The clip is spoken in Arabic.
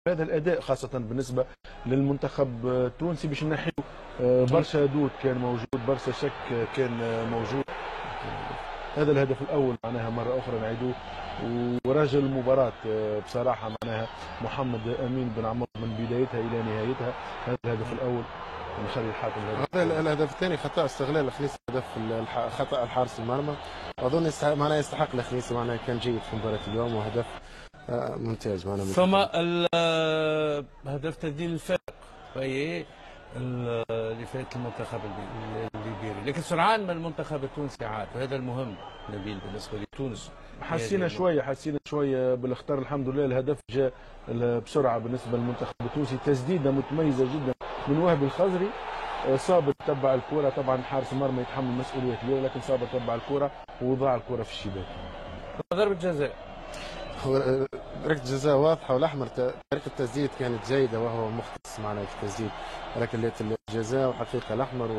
هذا الاداء خاصه بالنسبه للمنتخب التونسي باش نحيو برشا دود كان موجود، برشا شك كان موجود. هذا الهدف الاول معناها مره اخرى نعيدوه، ورجل المباراه بصراحه معناها محمد امين بن عمر من بدايتها الى نهايتها. هذا الهدف الاول نخلي الحاكم. هذا الهدف الثاني خطا استغلال الخنيسي، هدف خطا الحارس المرمى، اظن معناها يستحق الخنيسي، معناها كان جيد في مباراه اليوم وهدف ممتاز معنا. ثم هدف تسديد الفارق وهي اللي فات المنتخب الليبيري، لكن سرعان ما المنتخب التونسي عاد، وهذا المهم نبيل بالنسبه لتونس. حسينا شويه بالاخطار، الحمد لله الهدف جاء بسرعه بالنسبه للمنتخب التونسي. تسديده متميزه جدا من وهبي الخزري، صابر تبع الكره، طبعا حارس المرمى يتحمل مسؤوليه كبيره، لكن صابر تبع الكره ووضع الكره في الشباك. ضربه جزاء، ركله جزاء واضحه، والاحمر طريقه التسديد كانت جيده وهو مختص معنا في التسديد، ولكن ركله الجزاء وحقيقه الاحمر